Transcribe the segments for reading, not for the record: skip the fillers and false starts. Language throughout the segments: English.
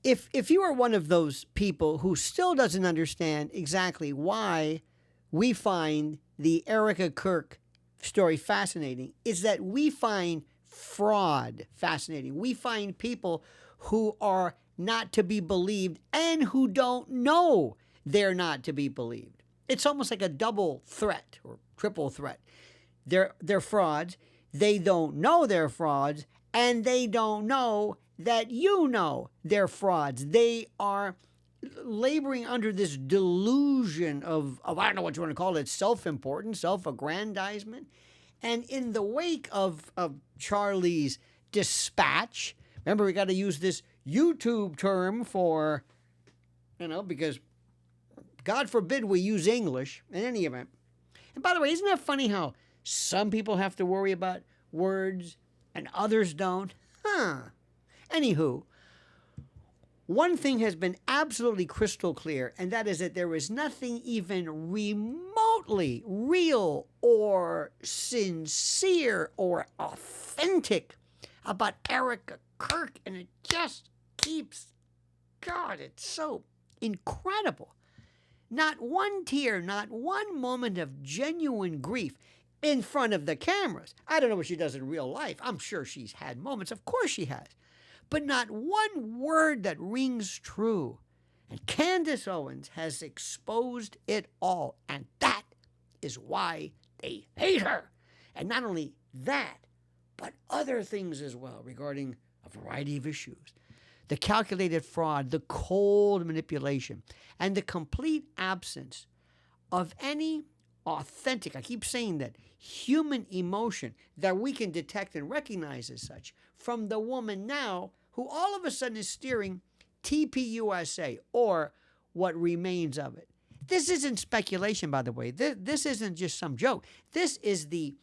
if you are one of those people who still doesn't understand exactly why we find the Erika Kirk story fascinating, is that we find fraud fascinating. We find people who are not to be believed and who don't know they're not to be believed. It's almost like a double threat or triple threat. They're frauds. They don't know they're frauds, and they don't know that you know they're frauds. They are laboring under this delusion of I don't know what you want to call it, self-importance, self-aggrandizement. And in the wake of Charlie's dispatch, remember we got to use this YouTube term for, because God forbid we use English in any event. And by the way, isn't that funny how some people have to worry about words and others don't? Anywho, one thing has been absolutely crystal clear, and that is that there is nothing even remotely real or sincere or authentic about Erika Kirk, and it just keeps, God, it's so incredible. Not one tear, not one moment of genuine grief in front of the cameras. I don't know what she does in real life. I'm sure she's had moments. Of course she has. But not one word that rings true. And Candace Owens has exposed it all. And that is why they hate her. And not only that, but other things as well regarding a variety of issues. The calculated fraud, the cold manipulation, and the complete absence of any authentic, I keep saying that, human emotion that we can detect and recognize as such from the woman now who all of a sudden is steering TPUSA, or what remains of it. This isn't speculation, by the way. This isn't just some joke. This is the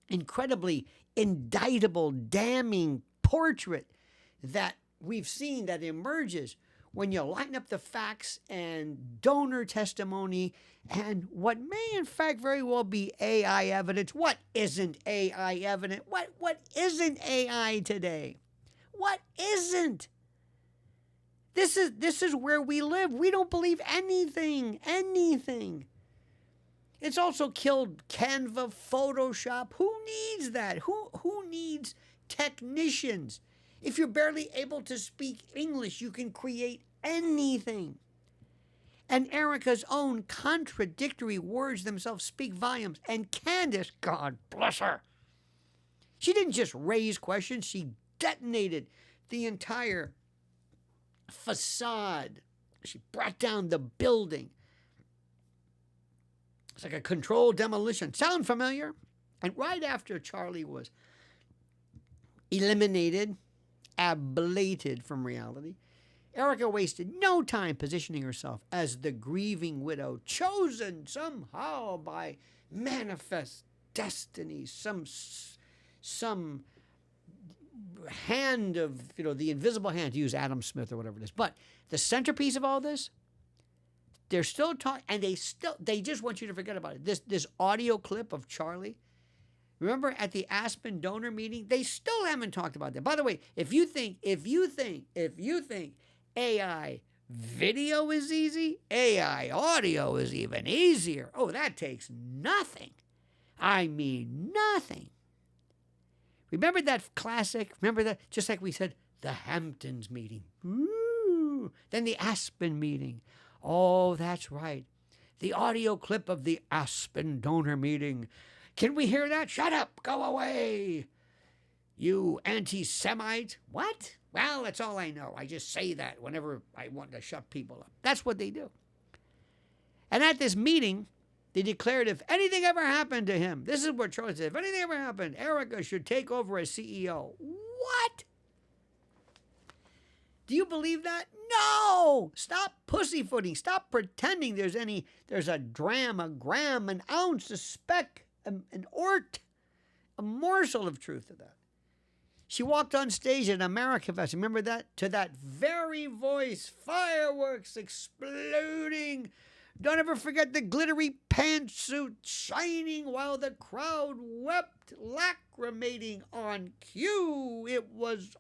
incredibly indictable, damning portrait that we've seen that emerges when you line up the facts and donor testimony and what may in fact very well be AI evidence. What isn't AI evident? What isn't AI today? What isn't? This is where we live. We don't believe anything. It's also killed Canva, Photoshop. Who needs that? Who needs technicians? If you're barely able to speak English, you can create anything. And Erika's own contradictory words themselves speak volumes. And Candace, God bless her, she didn't just raise questions, she detonated the entire facade. She brought down the building. It's like a controlled demolition. Sound familiar? And right after Charlie was eliminated, ablated from reality, Erika wasted no time positioning herself as the grieving widow, chosen somehow by manifest destiny, some hand of, the invisible hand, to use Adam Smith or whatever it is. But the centerpiece of all this, they're still talking, and they just want you to forget about it. This audio clip of Charlie, remember at the Aspen donor meeting, they still haven't talked about that. By the way, if you think AI video is easy, AI audio is even easier. Oh, that takes nothing. I mean nothing. Remember that classic? Remember that? Just like we said, the Hamptons meeting. Ooh. Then the Aspen meeting. Oh, that's right. The audio clip of the Aspen donor meeting. Can we hear that? Shut up. Go away. You anti-Semite. What? Well, that's all I know. I just say that whenever I want to shut people up. That's what they do. And at this meeting, they declared if anything ever happened to him, this is what Charlie said, if anything ever happened, Erika should take over as CEO. What? Do you believe that? No! Stop pussyfooting. Stop pretending there's a dram, a gram, an ounce, a speck, an ort, a morsel of truth to that. She walked on stage at AmericaFest. Remember that? To that very voice, fireworks exploding. Don't ever forget the glittery pantsuit shining while the crowd wept, lacrimating on cue. It was,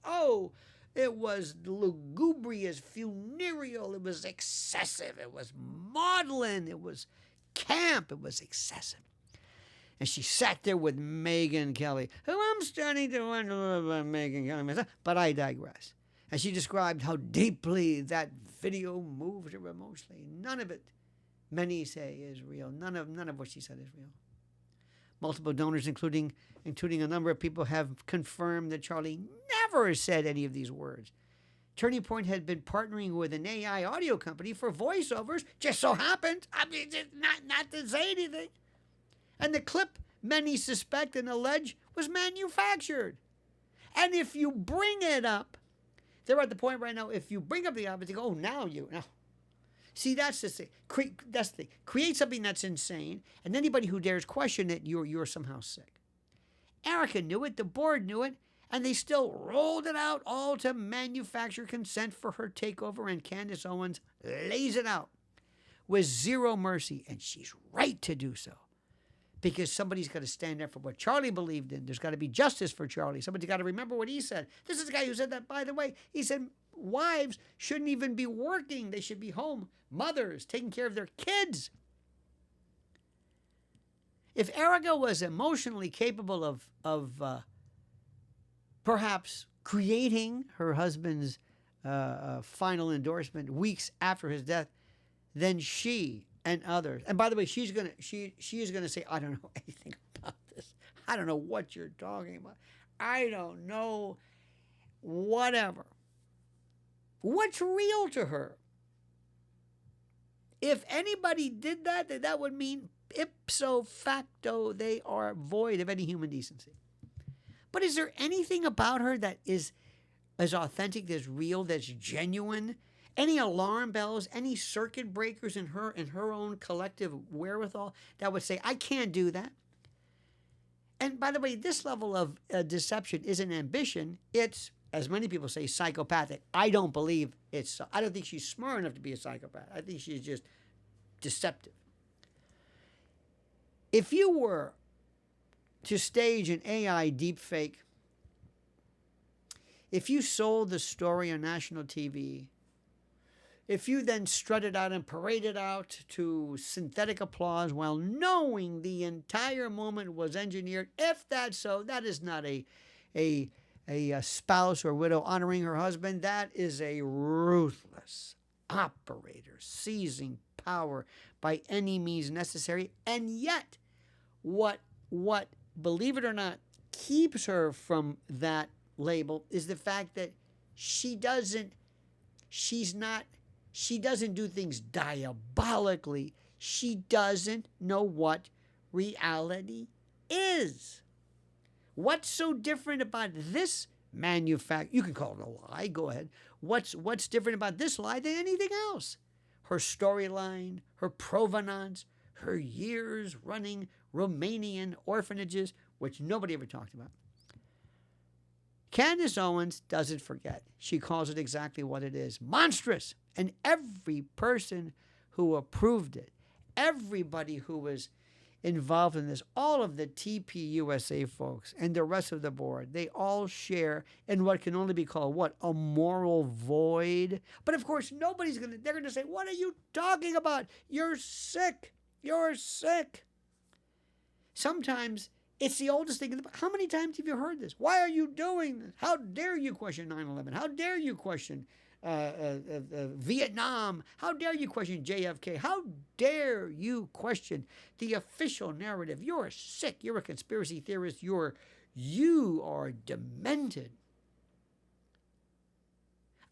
It was lugubrious, funereal. It was excessive. It was maudlin. It was camp. It was excessive. And she sat there with Megyn Kelly, who I'm starting to wonder about Megyn Kelly myself, but I digress. And she described how deeply that video moved her emotionally. None of it, many say, is real. None of what she said is real. Multiple donors, including a number of people, have confirmed that Charlie never said any of these words. Turning Point had been partnering with an AI audio company for voiceovers. Just so happened, just not to say anything. And the clip, many suspect and allege, was manufactured. And if you bring it up, they're at the point right now, if you bring up the obvious, they go, oh, now. See, that's the thing. That's the thing. Create something that's insane, and anybody who dares question it, you're somehow sick. Erika knew it, the board knew it, and they still rolled it out, all to manufacture consent for her takeover, and Candace Owens lays it out with zero mercy, and she's right to do so. Because somebody's got to stand up for what Charlie believed in. There's got to be justice for Charlie. Somebody's got to remember what he said. This is the guy who said that, by the way. He said wives shouldn't even be working. They should be home, mothers, taking care of their kids. If Erika was emotionally capable of perhaps creating her husband's final endorsement weeks after his death, then she and others. And by the way, she is gonna say, I don't know anything about this. I don't know what you're talking about. I don't know. Whatever. What's real to her? If anybody did that, that would mean ipso facto they are void of any human decency. But is there anything about her that is as authentic, that's real, that's genuine? Any alarm bells, any circuit breakers in her own collective wherewithal that would say, I can't do that? And by the way, this level of deception isn't ambition. It's, as many people say, psychopathic. I don't believe it's so. I don't think she's smart enough to be a psychopath. I think she's just deceptive. If you were to stage an AI deepfake, if you sold the story on national TV, if you then strutted out and paraded out to synthetic applause while knowing the entire moment was engineered, if that's so, that is not a spouse or widow honoring her husband. That is a ruthless operator seizing power by any means necessary. And yet, what believe it or not, keeps her from that label is the fact that she doesn't do things diabolically. She doesn't know what reality is. What's so different about this you can call it a lie, go ahead. What's different about this lie than anything else? Her storyline, her provenance, her years running Romanian orphanages, which nobody ever talked about. Candace Owens doesn't forget. She calls it exactly what it is. Monstrous. And every person who approved it, everybody who was involved in this, all of the TPUSA folks and the rest of the board, they all share in what can only be called, what, a moral void. But of course, they're going to say, what are you talking about? You're sick. You're sick. Sometimes it's the oldest thing. How many times have you heard this? Why are you doing this? How dare you question 9/11? How dare you question Vietnam? How dare you question JFK? How dare you question the official narrative? You're sick. You're a conspiracy theorist. You are demented.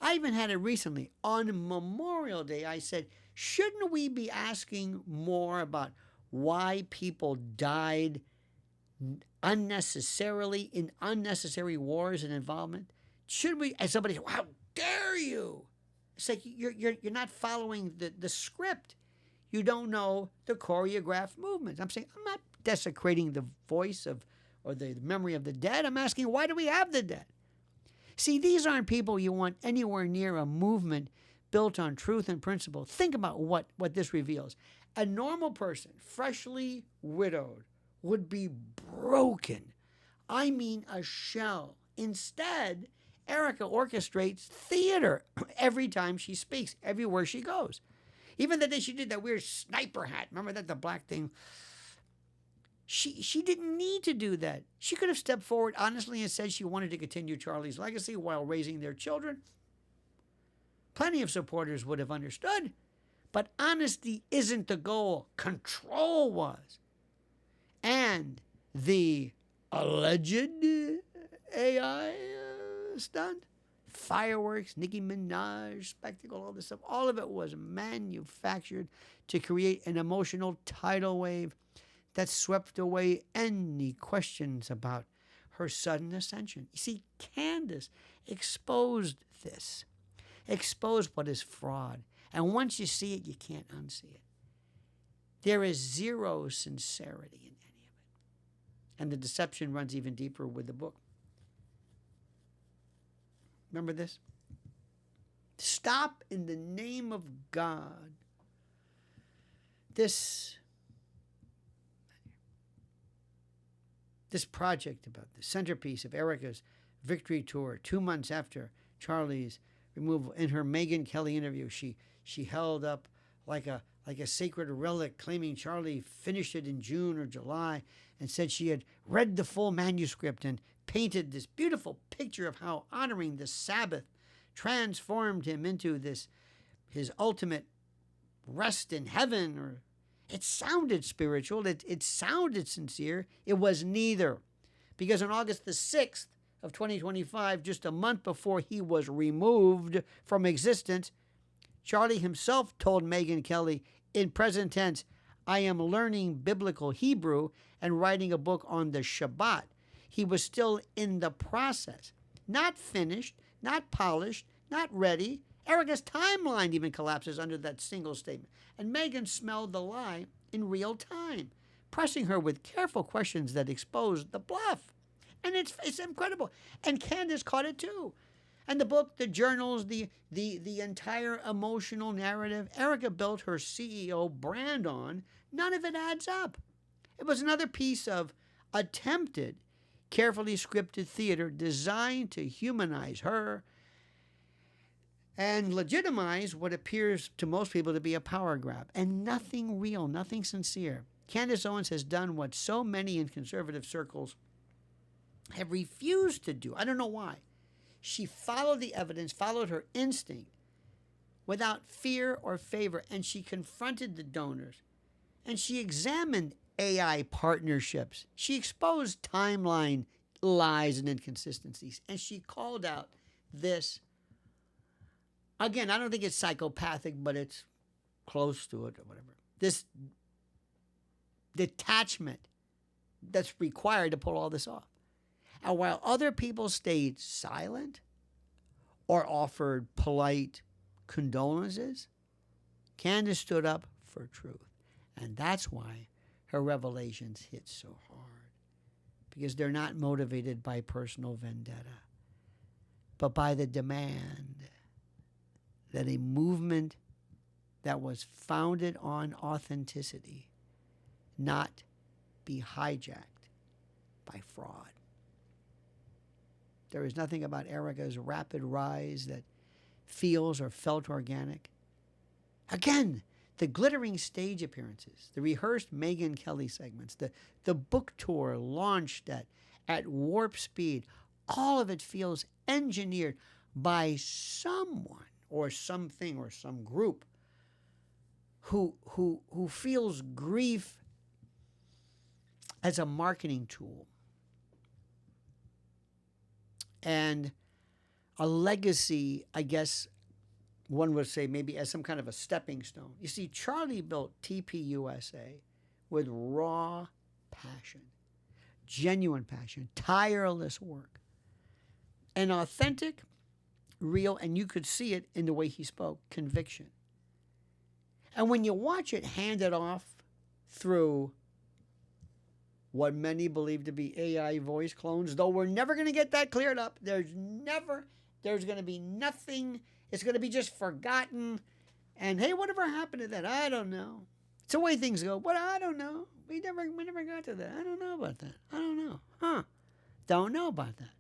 I even had it recently. On Memorial Day, I said, shouldn't we be asking more about why people died unnecessarily in unnecessary wars and involvement? Should we, as somebody said, how dare you? It's like you're not following the script. You don't know the choreographed movements. I'm saying I'm not desecrating the voice or the memory of the dead. I'm asking, why do we have the dead? See, these aren't people you want anywhere near a movement built on truth and principle. Think about what this reveals. A normal person, freshly widowed, would be broken. I mean, a shell. Instead, Erika orchestrates theater every time she speaks, everywhere she goes. Even the day she did that weird sniper hat, remember that, the black thing? She didn't need to do that. She could have stepped forward honestly and said she wanted to continue Charlie's legacy while raising their children. Plenty of supporters would have understood. But honesty isn't the goal. Control was. And the alleged AI stunt, fireworks, Nicki Minaj, spectacle, all this stuff, all of it was manufactured to create an emotional tidal wave that swept away any questions about her sudden ascension. You see, Candace exposed this, exposed what is fraud. And once you see it, you can't unsee it. There is zero sincerity in any of it. And the deception runs even deeper with the book. Remember this? Stop in the name of God. This project about the centerpiece of Erika's victory tour, 2 months after Charlie's removal, in her Megyn Kelly interview, she held up like a sacred relic, claiming Charlie finished it in June or July, and said she had read the full manuscript and painted this beautiful picture of how honoring the Sabbath transformed him into his ultimate rest in heaven. Or it sounded spiritual. It sounded sincere. It was neither. Because on August the 6th of 2025, just a month before he was removed from existence, Charlie himself told Megyn Kelly in present tense, "I am learning biblical Hebrew and writing a book on the Shabbat." He was still in the process. Not finished, not polished, not ready. Erika's timeline even collapses under that single statement. And Megyn smelled the lie in real time, pressing her with careful questions that exposed the bluff. And it's incredible. And Candace caught it too. And the book, the journals, the entire emotional narrative Erika built her CEO brand on, none of it adds up. It was another piece of attempted, carefully scripted theater designed to humanize her and legitimize what appears to most people to be a power grab. And nothing real, nothing sincere. Candace Owens has done what so many in conservative circles have refused to do. I don't know why. She followed the evidence, followed her instinct without fear or favor, and she confronted the donors, and she examined AI partnerships. She exposed timeline lies and inconsistencies, and she called out this. Again, I don't think it's psychopathic, but it's close to it or whatever. This detachment that's required to pull all this off. And while other people stayed silent or offered polite condolences, Candace stood up for truth. And that's why her revelations hit so hard. Because they're not motivated by personal vendetta, but by the demand that a movement that was founded on authenticity not be hijacked by fraud. There is nothing about Erika's rapid rise that feels or felt organic. Again, the glittering stage appearances, the rehearsed Megyn Kelly segments, the book tour launched at warp speed, all of it feels engineered by someone or something or some group who feels grief as a marketing tool and a legacy, I guess one would say, maybe as some kind of a stepping stone. You see, Charlie built TPUSA with raw passion, genuine passion, tireless work, and authentic, real, and you could see it in the way he spoke, conviction. And when you watch it handed off through what many believe to be AI voice clones, though we're never going to get that cleared up. There's going to be nothing. It's going to be just forgotten. And hey, whatever happened to that? I don't know. It's the way things go. But I don't know. We never got to that. I don't know about that. I don't know. Don't know about that.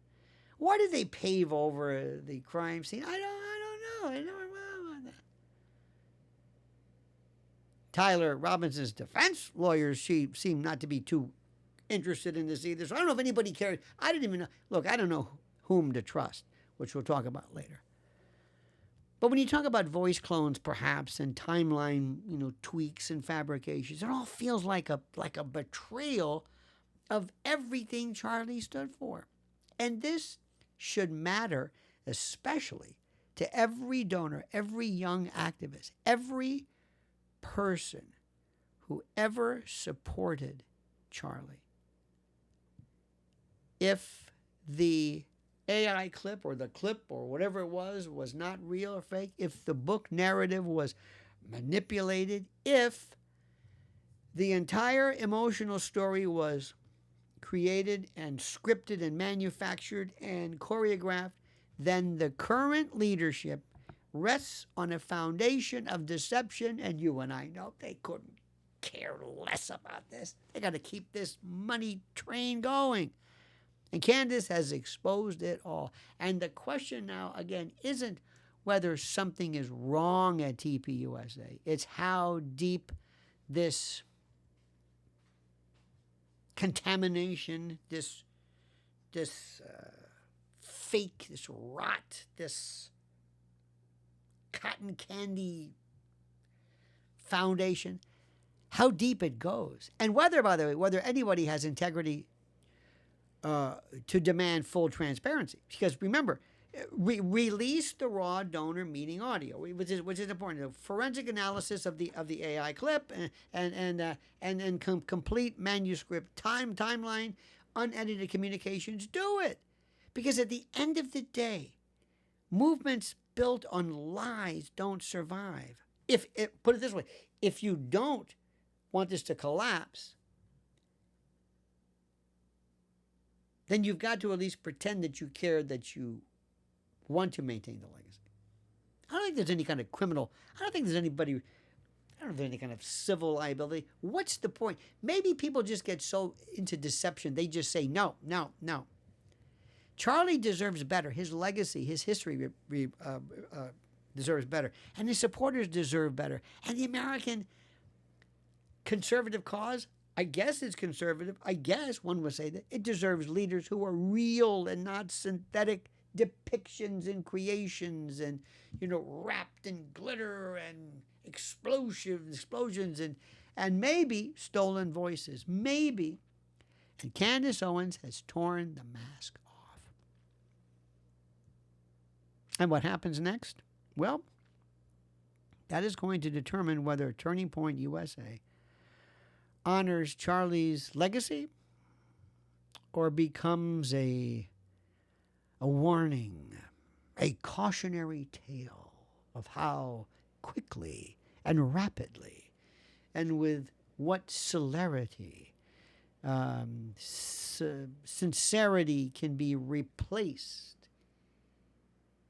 Why did they pave over the crime scene? I don't know. I never went on that. Tyler Robinson's defense lawyers, she seemed not to be too interested in this either. So I don't know if anybody cared. I didn't even know. Look, I don't know whom to trust, which we'll talk about later. But when you talk about voice clones, perhaps, and timeline, tweaks and fabrications, it all feels like a betrayal of everything Charlie stood for. And this should matter especially to every donor, every young activist, every person who ever supported Charlie. If the AI clip or the clip or whatever it was not real or fake, if the book narrative was manipulated, if the entire emotional story was created and scripted and manufactured and choreographed, then the current leadership rests on a foundation of deception, and you and I know they couldn't care less about this. They got to keep this money train going. And Candace has exposed it all. And the question now, again, isn't whether something is wrong at TPUSA. It's how deep this contamination, this fake, this rot, this cotton candy foundation, how deep it goes. And whether, by the way, whether anybody has integrity to demand full transparency. Because remember, release the raw donor meeting audio, which is important. A forensic analysis of the AI clip and complete manuscript timeline, unedited communications. Do it, because at the end of the day, movements built on lies don't survive. Put it this way, if you don't want this to collapse, then you've got to at least pretend that you care, that you want to maintain the legacy. I don't think there's any kind of criminal, I don't think there's any kind of civil liability. What's the point? Maybe people just get so into deception, they just say, no. Charlie deserves better. His legacy, his history deserves better. And his supporters deserve better. And the American conservative cause, I guess it's conservative. I guess one would say that it deserves leaders who are real and not synthetic depictions and creations and, wrapped in glitter and explosions and maybe stolen voices. Maybe. And Candace Owens has torn the mask off. And what happens next? Well, that is going to determine whether Turning Point USA honors Charlie's legacy or becomes a warning, a cautionary tale of how quickly and rapidly and with what celerity sincerity can be replaced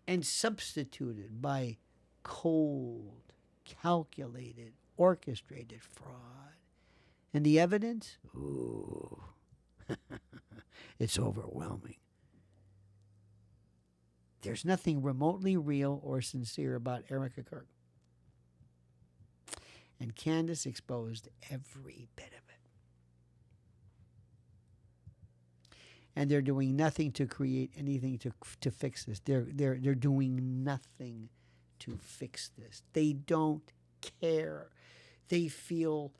and substituted by cold, calculated, orchestrated fraud. And the evidence? Ooh, it's overwhelming. There's nothing remotely real or sincere about Erika Kirk. And Candace exposed every bit of it. And they're doing nothing to create anything to fix this. They're doing nothing to fix this. They don't care. They feel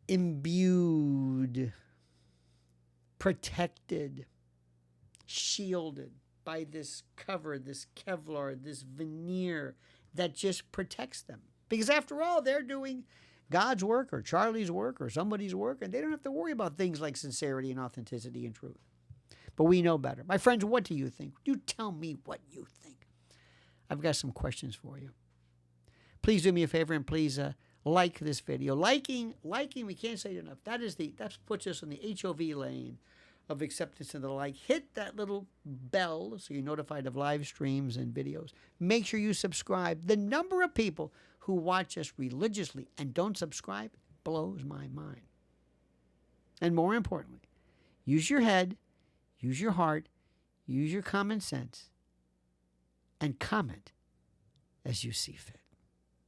imbued, protected, shielded by this cover, this Kevlar, this veneer that just protects them. Because after all, they're doing God's work or Charlie's work or somebody's work, and they don't have to worry about things like sincerity and authenticity and truth. But we know better. My friends, what do you think? You tell me what you think. I've got some questions for you. Please do me a favor and please like this video. Liking, we can't say it enough. That puts us in the HOV lane of acceptance and the like. Hit that little bell so you're notified of live streams and videos. Make sure you subscribe. The number of people who watch us religiously and don't subscribe blows my mind. And more importantly, use your head, use your heart, use your common sense and comment as you see fit.